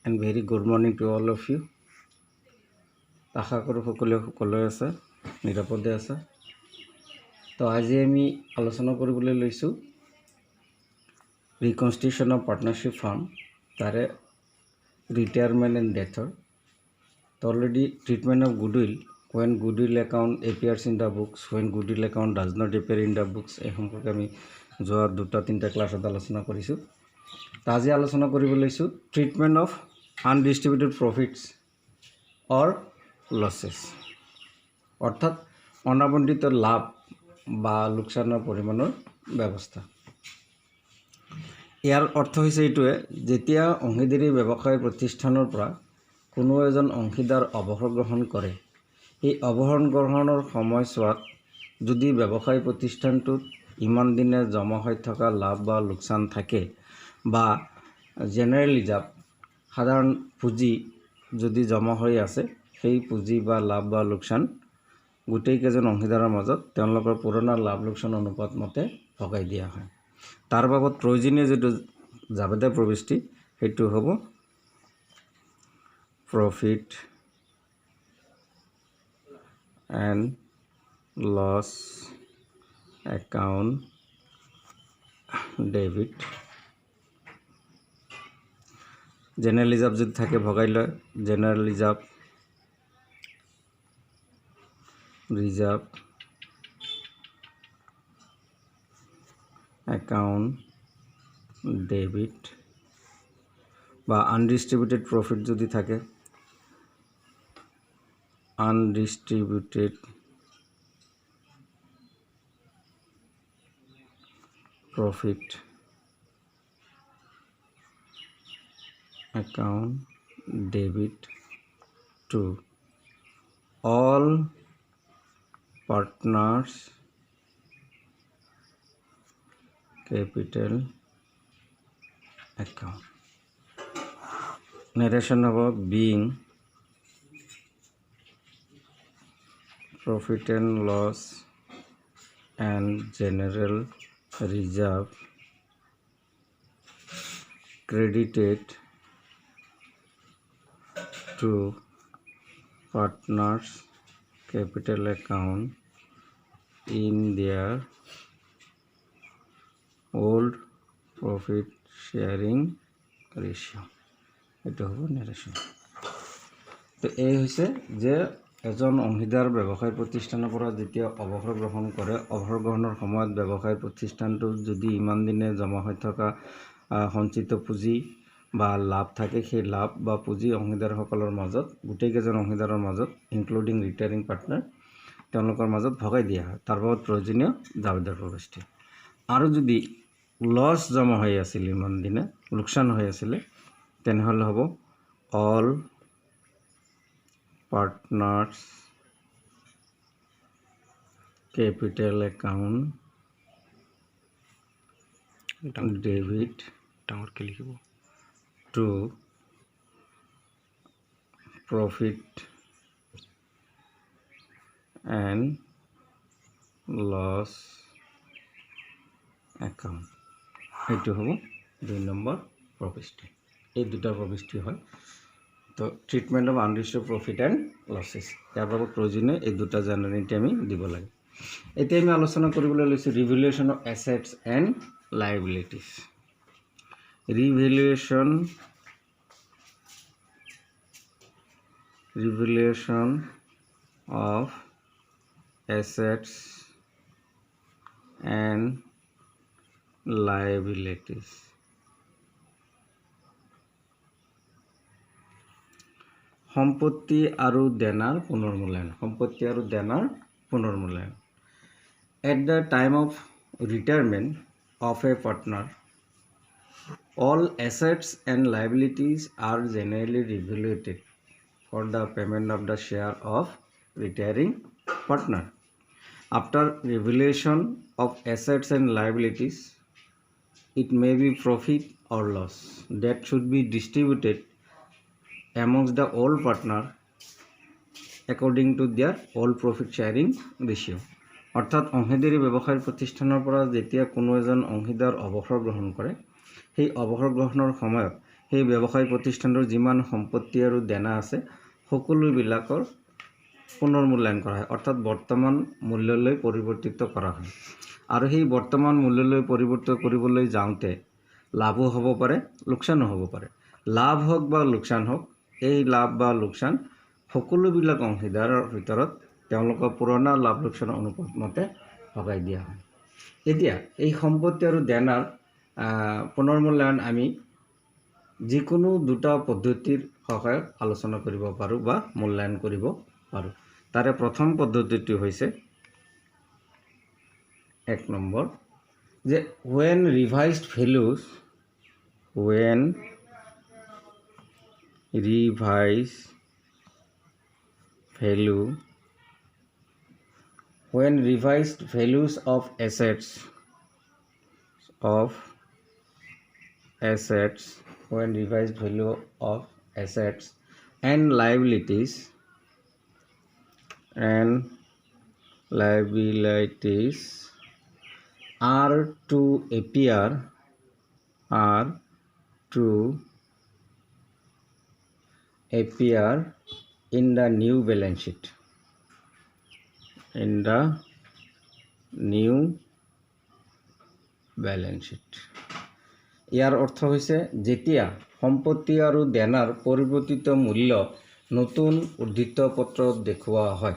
and very good morning to all of you. আশা কৰোঁ সকলোৱে আছে নিৰাপদে আছে। তো আজি আমি আলোচনা কৰিবলৈ লৈছোঁ ৰিকনষ্টিটিউশ্যন অফ পাৰ্টনাৰশ্বিপ ফাৰ্ম তাৰে ৰিটায়াৰমেণ্ট এণ্ড ডেথৰ। তো already treatment of goodwill when goodwill account appears in the books, when goodwill account does not appear in the books, এই সম্পৰ্কে আমি যোৱা 2-3টা ক্লাছত আলোচনা কৰিছোঁ। তো আজি আলোচনা কৰিব লৈছোঁ ট্ৰিটমেণ্ট অফ আনডিষ্ট্ৰিবিউটেড প্ৰফিটছ অৰ লছেছ, অৰ্থাৎ অনাবণ্টিত লাভ বা লোকচানৰ পৰিমাণৰ ব্যৱস্থা। ইয়াৰ অৰ্থ হৈছে এইটোৱে, যেতিয়া অংশীদাৰী ব্যৱসায় প্ৰতিষ্ঠানৰ পৰা কোনো এজন অংশীদাৰ অৱসৰ গ্ৰহণ কৰে, এই অৱসৰ গ্ৰহণৰ সময়ছোৱাত যদি ব্যৱসায় প্ৰতিষ্ঠানটোত ইমান দিনে জমা হৈ থকা লাভ বা লোকচান থাকে বা জেনেৰেল ৰিজাৰ্ভ সাধাৰণ পুঁজি যদি জমা হৈ আছে, সেই পুঁজি বা লাভ বা লোকচান গোটেইকেইজন অংশীদাৰৰ মাজত তেওঁলোকৰ পুৰণা লাভ লোকচান অনুপাত মতে ভগাই দিয়া হয়। তাৰ বাবদ প্ৰয়োজনীয় যিটো জাবেদা প্ৰবিষ্টি সেইটো হ'ব profit and loss account debit. General reserve যদি থাকে ভগাই লয়, জেনেৰেল ৰিজাৰ্ভ একাউণ্ট ডেবিট, বা আনডিষ্ট্ৰিবিউটেড প্ৰফিট যদি থাকে আনডিষ্ট্ৰিবিউটেড profit account debit to all partners capital account. Narration about being profit and loss and general reserve credited to partners capital account in their old profit sharing ratio. এটা হ'ব narration. তো এই হৈছে যে এজন অংশীদাৰ ব্যৱসায় প্ৰতিষ্ঠানৰ পৰা যেতিয়া অৱসৰ গ্ৰহণ কৰে, অৱসৰ গ্ৰহণৰ সময়ত ব্যৱসায় প্ৰতিষ্ঠানটোত যদি ইমান দিনে জমা হৈ থকা সঞ্চিত পুঁজি বা লাভ থাকে, সেই লাভ বা পুঁজি অংশীদাৰসকলৰ মাজত গোটেইকেইজন অংশীদাৰৰ মাজত ইনক্লুডিং ৰিটায়াৰিং পাৰ্টনাৰ তেওঁলোকৰ মাজত ভগাই দিয়া হয়। তাৰ বাবদ প্ৰয়োজনীয় জাবেদাৰ প্ৰবিষ্টি। আৰু যদি লছ জমা হৈ আছিল, ইমান দিনে লোকচান হৈ আছিলে, তেনেহ'লে হ'ব all partners capital account debit ডাঙৰকৈ লিখিব to profit and loss account. এইটো হ'ব 2 নম্বৰ প্ৰবিষ্টি। এই দুটা প্ৰবিষ্টি হয়। তো treatment of undistributed profit and losses, ইয়াৰ বাবদ প্ৰয়োজনীয় এই দুটা জেনেৰেলিটি আমি দিব লাগে। এতিয়া আমি আলোচনা কৰিবলৈ লৈছোঁ revaluation of assets and liabilities. Revaluation of assets and liabilities. সম্পত্তি আৰু দেনাৰ পুনৰ্মূল্যায়ন। সম্পত্তি আৰু দেনাৰ পুনৰ্মূল্যায়ন। At the time of retirement of a partner, all assets and liabilities are generally revaluated for the payment of the share of retiring partner. After revaluation of assets and liabilities, it may be profit or loss that should be distributed amongst the all partner according to their all profit sharing ratio. অৰ্থাৎ অংশীদাৰী ব্যৱসায়ৰ প্ৰতিষ্ঠানৰ পৰা যেতিয়া কোনো এজন অংশীদাৰ অৱসৰ গ্ৰহণ কৰে, সেই অৱসৰ গ্ৰহণৰ সময়ত সেই ব্যৱসায় প্ৰতিষ্ঠানৰ যিমান সম্পত্তি আৰু দেনা আছে সকলোবিলাকৰ পুনৰ্মূল্যায়ন কৰা হয়, অৰ্থাৎ বৰ্তমান মূল্যলৈ পৰিৱৰ্তিত কৰা হয়। আৰু সেই বৰ্তমান মূল্যলৈ পৰিৱৰ্তিত কৰিবলৈ যাওঁতে লাভো হ'ব পাৰে, লোকচানো হ'ব পাৰে। লাভ হওক বা লোকচান হওক, এই লাভ বা লোকচান সকলোবিলাক অংশীদাৰৰ ভিতৰত তেওঁলোকৰ পুৰণা লাভ লোকচানৰ অনুপাত মতে ভগাই দিয়া হয়। এতিয়া এই সম্পত্তি আৰু দেনাৰ পুনৰ্মূল্যায়ন আমি যিকোনো দুটা পদ্ধতিৰ সহায়ত আলোচনা কৰিব পাৰোঁ বা মূল্যায়ন কৰিব পাৰোঁ। তাৰে প্ৰথম পদ্ধতিটো হৈছে 1 নম্বৰ যে when revised values of assets and liabilities are to appear in the new balance sheet. ইয়াৰ অৰ্থ হৈছে যেতিয়া সম্পত্তি আৰু দেনাৰ পৰিৱৰ্তিত মূল্য নতুন উদ্ধৃত পত্ৰত দেখুওৱা হয়।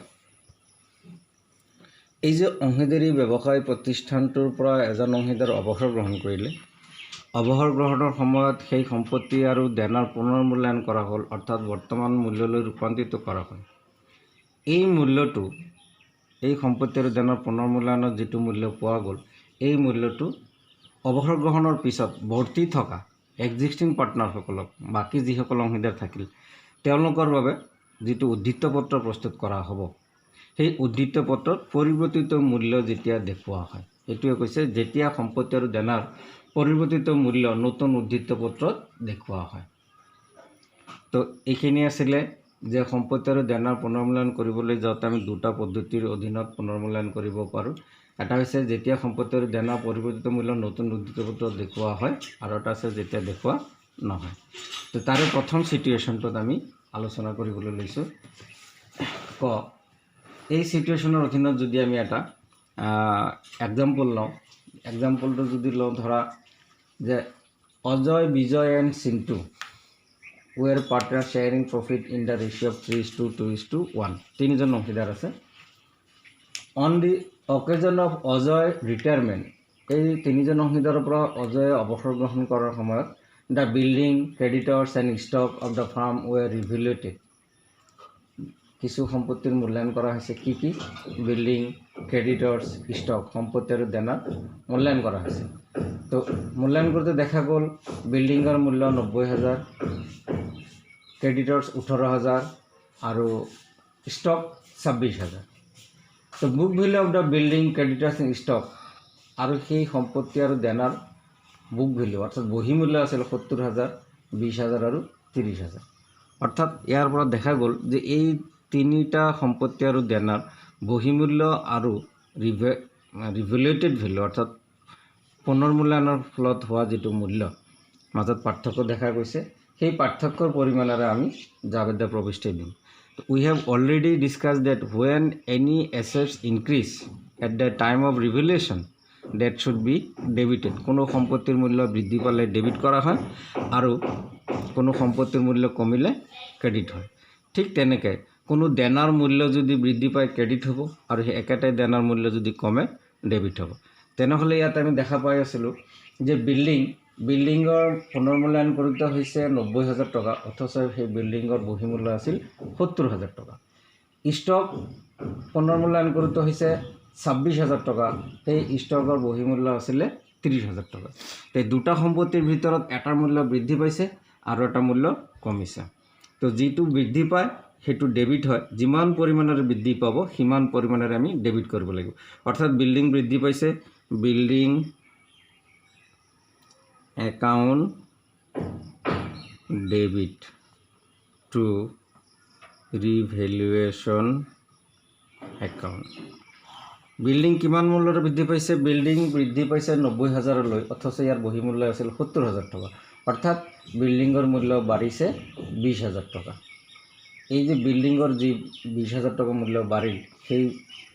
এই যে অংশীদাৰী ব্যৱসায় প্ৰতিষ্ঠানটোৰ পৰা এজন অংশীদাৰ অৱসৰ গ্ৰহণ কৰিলে, অৱসৰ গ্ৰহণৰ সময়ত সেই সম্পত্তি আৰু দেনাৰ পুনৰ্মূল্যায়ন কৰা হ'ল, অৰ্থাৎ বৰ্তমান মূল্যলৈ ৰূপান্তৰিত কৰা হ'ল। এই মূল্যটো, এই সম্পত্তি আৰু দেনাৰ পুনৰ্মূল্যায়নত যিটো মূল্য পোৱা গ'ল, এই মূল্যটো অৱসৰ গ্ৰহণৰ পিছত বৰ্তি থকা এক্সিষ্টিং পাৰ্টনাৰসকলক, বাকী যিসকল অংশীদাৰ থাকিল, তেওঁলোকৰ বাবে যিটো উদ্ধৃত পত্ৰ প্ৰস্তুত কৰা হ'ব, সেই উদ্ধৃত পত্ৰত পৰিৱৰ্তিত মূল্য যেতিয়া দেখুওৱা হয়, এইটোৱে কৈছে যেতিয়া সম্পত্তি আৰু দেনাৰ পৰিৱৰ্তিত মূল্য নতুন উদ্ধৃত পত্ৰত দেখুওৱা হয়। তো এইখিনি আছিলে যে সম্পত্তি আৰু দেনাৰ পুনৰ্মূল্যায়ন কৰিবলৈ যাওঁতে আমি দুটা পদ্ধতিৰ অধীনত পুনৰ্মূল্যায়ন কৰিব পাৰোঁ। এটা হৈছে যেতিয়া সম্পত্তি আৰু দেনাৰ পৰিৱৰ্তিত মূল্য নতুন উদ্ধৃত পত্ৰত দেখুওৱা হয়, আৰু এটা আছে যেতিয়া দেখুওৱা নহয়। তো তাৰে প্ৰথম চিটুৱেশ্যনটোত আমি আলোচনা কৰিবলৈ লৈছোঁ। এই চিটুৱেশ্যনৰ অধীনত যদি আমি এটা এক্সাম্পল লওঁ, এক্সাম্পলটো যদি লওঁ, ধৰা যে অজয়, বিজয় and Chintu were partners sharing profit in the ratio of 3:2:1. তিনিজন অংশীদাৰ আছে। On the occasion of Ajay retirement, এই তিনিজন অংশীদাৰৰ পৰা অজয়ে অৱসৰ গ্ৰহণ কৰাৰ সময়ত the building, creditors and stock of the firm were revalued. কিছু সম্পত্তিৰ মূল্যায়ন কৰা হৈছে। কি কি? বিল্ডিং, ক্ৰেডিটৰ্ছ, ষ্টক, সম্পত্তি আৰু দেনাৰ মূল্যায়ন কৰা হৈছে। তো মূল্যায়ন কৰোঁতে দেখা গ'ল বিল্ডিঙৰ মূল্য 90,000, ক্ৰেডিটৰ্ছ 18,000 আৰু ষ্টক 26,000। তো book value of the building, creditors and stock আৰু সেই সম্পত্তি আৰু দেনাৰ বুক ভেল্যু অৰ্থাৎ বহিমূল্য আছিল 70,000, 20,000 আৰু 30,000। অৰ্থাৎ ইয়াৰ পৰা দেখা গ'ল যে এই তিনিটা সম্পত্তি আৰু দেনাৰ বহিমূল্য আৰু ৰিভেলুৱেটেড ভেল্যু অৰ্থাৎ পুনৰ্মূল্যায়নৰ ফলত হোৱা যিটো মূল্য, মাজত পাৰ্থক্য দেখা গৈছে। সেই পাৰ্থক্যৰ পৰিমাণেৰে আমি জাবেদা প্ৰবিষ্টি দিম। We have already discuss that when any assets increase at the time of revaluation that should be debited. কোনো সম্পত্তিৰ মূল্য বৃদ্ধি পালে ডেবিট কৰা হয় আৰু কোনো সম্পত্তিৰ মূল্য কমিলে ক্ৰেডিট হয়। ঠিক তেনেকৈ কোনো দেনাৰ মূল্য যদি বৃদ্ধি পায় ক্ৰেডিট হ'ব, আৰু সেই একেটাই দেনাৰ মূল্য যদি কমে ডেবিট হ'ব। তেনেহ'লে ইয়াত আমি দেখা পাই আছিলোঁ যে বিল্ডিঙৰ পুনৰ্মূল্যায়ন কৰোঁতে হৈছে 90,000 টকা, অথচ সেই বিল্ডিঙৰ বহিমূল্য আছিল 70,000 টকা। ষ্টক পুনৰ্মূল্যায়ন কৰোঁতে হৈছে 26,000 টকা, সেই ষ্টকৰ বহিমূল্য আছিলে 30,000 টকা। এই দুটা সম্পত্তিৰ ভিতৰত এটাৰ মূল্য বৃদ্ধি পাইছে আৰু এটা মূল্য কমিছে। তো যিটো বৃদ্ধি পায় সেইটো ডেবিট হয়, যিমান পৰিমাণেৰে বৃদ্ধি পাব সিমান পৰিমাণেৰে আমি ডেবিট কৰিব লাগিব। অৰ্থাৎ বিল্ডিং বৃদ্ধি পাইছে, building account debit to revaluation account. Building কিমান মূল্যৰে বৃদ্ধি পাইছে? বিল্ডিং বৃদ্ধি পাইছে 90,000লৈ, অথচ ইয়াৰ বহিমূল্য আছিল 70,000 টকা। অৰ্থাৎ বিল্ডিংৰ মূল্য বাঢ়িছে 20,000 টকা। এই যে বিল্ডিংৰ যি 20,000 টকা মূল্য বাঢ়িল সেই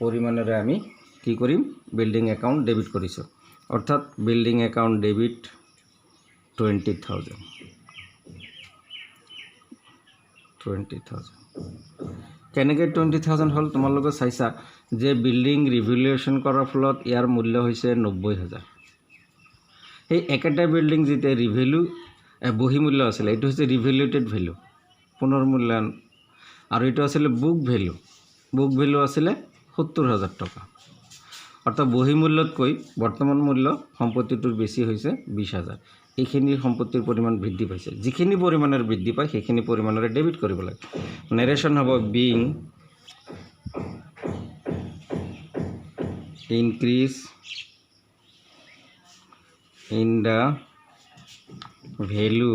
পৰিমাণেৰে আমি কি কৰিম বিল্ডিং একাউণ্ট ডেবিট কৰিছোঁ অৰ্থাৎ বিল্ডিং একাউণ্ট ডেবিট 20,000 কেনেকৈ 20,000 হ'ল তোমালোকে চাইছা যে বিল্ডিং ৰিভেলুৱেশ্যন কৰাৰ ফলত ইয়াৰ মূল্য হৈছে 90,000 এই একেটা বিল্ডিং যেতিয়া ৰিভেলু বহি মূল্য আছিলে এইটো হৈছে ৰিভেলুৱেটেড ভেলু পুনৰ্মূল্যায়ন আৰু এইটো আছিলে বুক ভেলু আছিলে 70,000 টকা অৰ্থাৎ বহি মূল্যতকৈ বৰ্তমান মূল্য সম্পত্তিটোৰ বেছি হৈছে 20,000 এইখিনি সম্পত্তিৰ পৰিমাণ বৃদ্ধি পাইছে যিখিনি পৰিমাণৰ বৃদ্ধি পায় সেইখিনি পৰিমাণৰে ডেবিট কৰিব লাগে নেৰেশ্যন হ'ব being increase in the value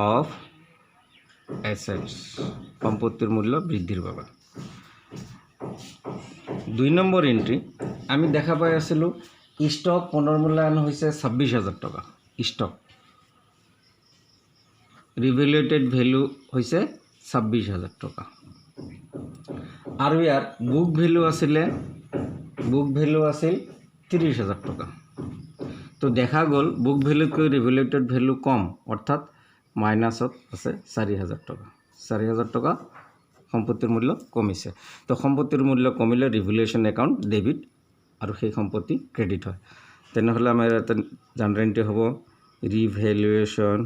of assets সম্পত্তিৰ মূল্য বৃদ্ধিৰ বাবে 2 নম্বৰ এন্ট্ৰি আমি দেখা পাই আছিলোঁ স্টক পুনৰ্মূল্যায়ন হৈছে 26,000 টকা স্টক ৰিভেলুৱেটেড ভেলু হৈছে 26,000 টকা আৰু ইয়াৰ বুক ভেলু আছিল 30,000 টকা তো দেখা গ'ল বুক ভেলুতকৈ ৰিভেলুৱেটেড ভেলু কম অৰ্থাৎ মাইনাছত আছে 4,000 টকা 4,000 টকা সম্পত্তিৰ মূল্য কমিছে তো সম্পত্তিৰ মূল্য কমিলে ৰিভেলুৱেশ্যন একাউণ্ট ডেবিট আৰু সেই সম্পত্তি ক্ৰেডিট হয় তেনেহ'লে আমাৰ এটা জাননীটো হ'ব revaluation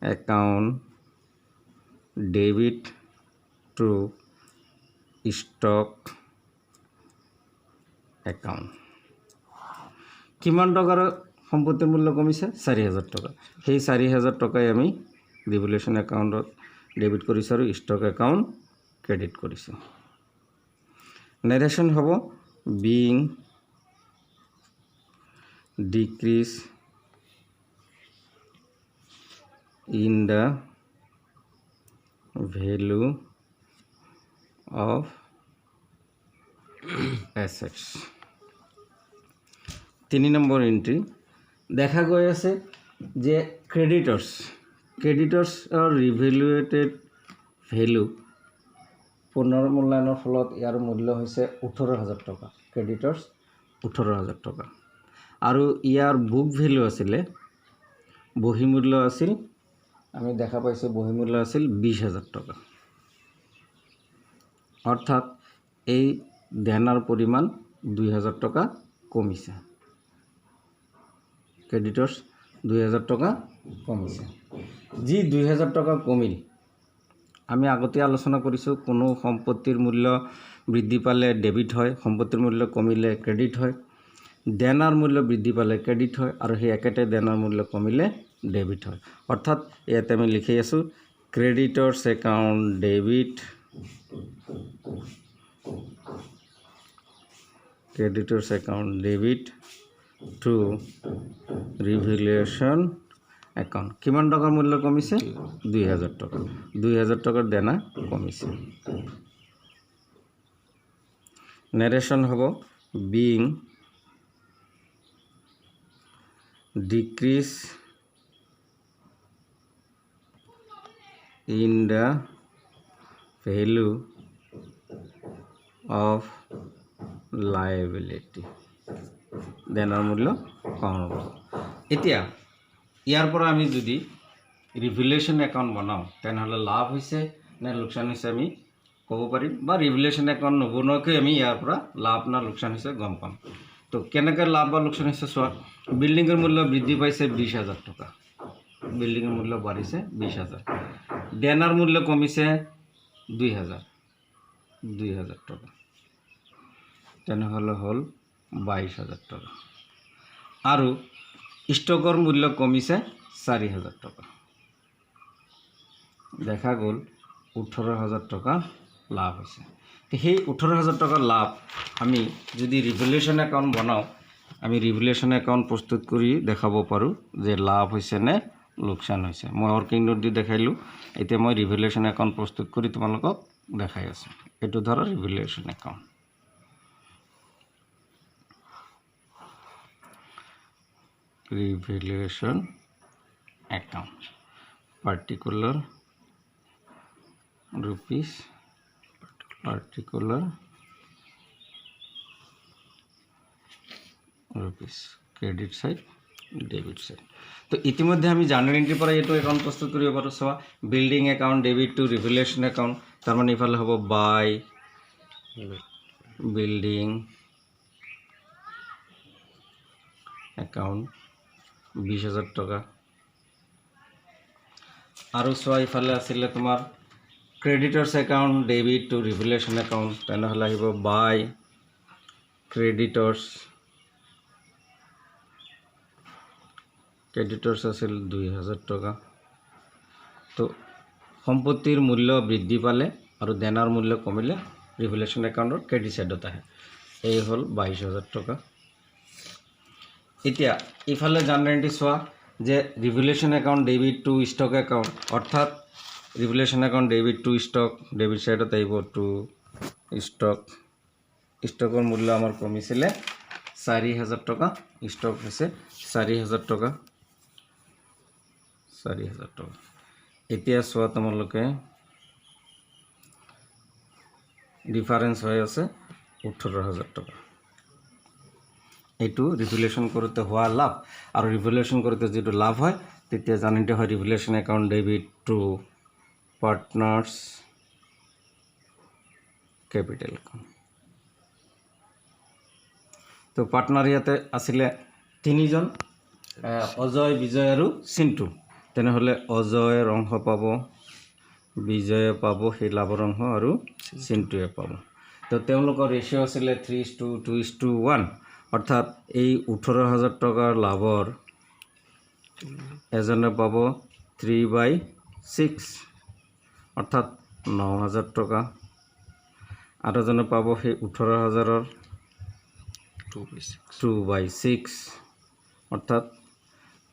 account debit to stock account কিমান টকাৰ সম্পত্তিৰ মূল্য কমিছে 4,000 টকা সেই 4,000 টকাই আমি ৰিভেলুৱেশ্যন একাউণ্টত ডেবিট কৰিছোঁ আৰু ষ্টক একাউণ্ট ক্ৰেডিট কৰিছোঁ নেৰেশ্যন হ'ব being decrease in the value of assets 3 number entry দেখা গৈ আছে যে ক্ৰেডিটৰ্ছৰ ৰিভেলুৱেটেড ভেলু পুনৰ্মূল্যায়নৰ ফলত ইয়াৰ মূল্য হৈছে 18,000 টকা ক্ৰেডিটৰ্ছ 18,000 টকা আৰু ইয়াৰ বুক ভেলু আছিলে বহিমূল্য আছিল আমি দেখা পাইছোঁ বহিমূল্য আছিল 20,000 টকা অৰ্থাৎ এই দেনাৰ পৰিমাণ 2,000 টকা কমিছে ক্ৰেডিটৰ্ছ 2,000 টকা কমিছে যি 2,000 টকা কমিল আমি আগতে আলোচনা কৰিছোঁ কোনো সম্পত্তিৰ মূল্য বৃদ্ধি পালে ডেবিট হয় সম্পত্তিৰ মূল্য কমিলে ক্ৰেডিট হয় দেনাৰ মূল্য বৃদ্ধি পালে ক্ৰেডিট হয় আৰু সেই একেটা দেনাৰ মূল্য কমিলে ডেবিট হয় অৰ্থাৎ ইয়াতে আমি লিখি আছোঁ ক্ৰেডিটৰ্ছ account debit to revaluation account কিমান টকাৰ মূল্য কমিছে 2,000 টকা 2,000 টকাৰ দেনা কমিছে নেৰেশ্যন হ'ব being decrease in the value of liability দেনাৰ মূল্য কম হ'ব এতিয়া ইয়াৰ পৰা আমি যদি ৰিভেলুৱেশ্যন একাউণ্ট বনাওঁ তেনেহ'লে লাভ হৈছে নে লোকচান হৈছে আমি ক'ব পাৰিম বা ৰিভেলুৱেশ্যন একাউণ্ট নবনোৱাকৈ আমি ইয়াৰ পৰা লাভ না লোকচান হৈছে গম পাম তো কেনেকৈ লাভ বা লোকচান হৈছে চোৱা বিল্ডিঙৰ মূল্য বৃদ্ধি পাইছে 20,000 টকা বিল্ডিঙৰ মূল্য বাঢ়িছে 20,000 দেনাৰ মূল্য কমিছে 2,000 টকা তেনেহ'লে হ'ল 22,000 টকা আৰু ষ্টকৰ মূল্য কমিছে 4,000 টকা দেখা গ'ল 18,000 টকা লাভ হৈছে সেই 18,000 টকাৰ লাভ আমি যদি ৰিভেলুৱেশ্যন একাউণ্ট বনাওঁ আমি ৰিভেলুৱেশ্যন একাউণ্ট প্ৰস্তুত কৰি দেখাব পাৰোঁ যে লাভ হৈছে নে লোকচান হৈছে মই ৱৰ্কিং নোট দি দেখাইলোঁ এতিয়া মই ৰিভেলুৱেশ্যন একাউণ্ট প্ৰস্তুত কৰি তোমালোকক দেখাই আছোঁ এইটো ধৰা ৰিভেলুৱেশ্যন account revaluation account particular rupees credit side debit side তো ইতিমধ্যে আমি জার্নাল এন্ট্রি পৰা এইটো একাউণ্ট প্ৰস্তুত কৰিব পাৰোঁ চোৱা building account debit to revaluation account তাৰ মানে ইফালে হ'ব বাই বিল্ডিং একাউণ্ট 20,000 টকা আৰু চোৱা ইফালে আছিলে তোমাৰ ক্ৰেডিটৰ্ছ account debit to revaluation account তেনেহ'লে আহিব বাই ক্ৰেডিটৰ্ছ আছিল 2,000 টকা তো সম্পত্তিৰ মূল্য বৃদ্ধি পালে আৰু দেনাৰ মূল্য কমিলে ৰিভেলেশ্যন একাউণ্টৰ ক্ৰেডিট সাইডত আহে এই হ'ল 22,000 টকা এতিয়া ইফালে জাৰ্নাল এন্ট্ৰি চোৱা যে revaluation account debit to stock account অৰ্থাৎ revaluation account debit to stock debit সাইডত আহিব টু ষ্টকৰ মূল্য আমাৰ কমিছিলে 4,000 টকা ষ্টক হৈছে 4,000 টকা 4,000 টকা এতিয়া চোৱা তোমালোকে ডিফাৰেন্স হৈ আছে 18,000 টকা এইটো ৰিভেলেশ্যন কৰোঁতে হোৱা লাভ আৰু ৰিভেলেশ্যন কৰোঁতে যেটো লাভ হয় তেতিয়া জানিতে হয় revaluation account debit to partners capital account তো পাৰ্টনাৰ ইয়াতে আছিলে তিনিজন অজয় বিজয় আৰু চিন্তু তেনেহ'লে অজয়ৰ অংশ পাব বিজয়ে পাব সেই লাভৰ অংশ আৰু চিন্তুৱে পাব তো তেওঁলোকৰ ৰেচিঅ' আছিলে 3:2:1 অৰ্থাৎ এই 18,000 টকাৰ লাভৰ এজনে পাব 3/6 অৰ্থাৎ 9,000 টকা আৰু এজনে পাব সেই 18,000ৰ 2/6 অৰ্থাৎ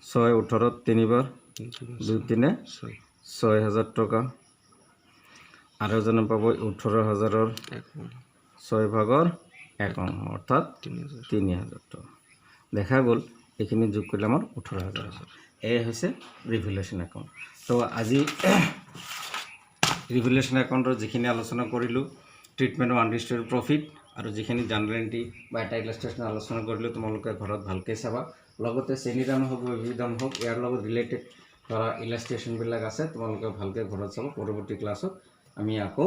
6 18 তিনিবাৰ 2 3 6,000 টকা আৰু এজনে পাব 18,000ৰ 6 ভাগৰ 1 অংশ অৰ্থাৎ 3,000 টকা দেখা গ'ল এইখিনি যোগ কৰিলে আমাৰ 18,000 এই হৈছে ৰিভেলেশ্যন একাউণ্ট তো আজি ৰিভেলেশ্যন একাউণ্টৰ যিখিনি আলোচনা কৰিলোঁ ট্ৰিটমেণ্ট অফ আনডিষ্ট্ৰিবিউটেড প্ৰফিট আৰু যিখিনি জাৰ্নাল এন্ট্ৰি বা এটা ইলাষ্ট্ৰেশ্যন আলোচনা কৰিলোঁ তোমালোকে ঘৰত ভালকৈ চাবা লগতে শ্ৰেণীদান হওক বিবিধান হওক ইয়াৰ লগত ৰিলেটেড ধৰা ইলাষ্ট্ৰেশ্যনবিলাক আছে তোমালোকে ভালকৈ ঘৰত চাব পৰৱৰ্তী ক্লাছত আমি আকৌ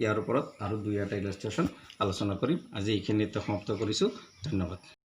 ইয়াৰ ওপৰত আৰু 2-3টা ইলাষ্ট্ৰেশ্যন আলোচনা কৰিম আজি এইখিনিতে সমাপ্ত কৰিছোঁ ধন্যবাদ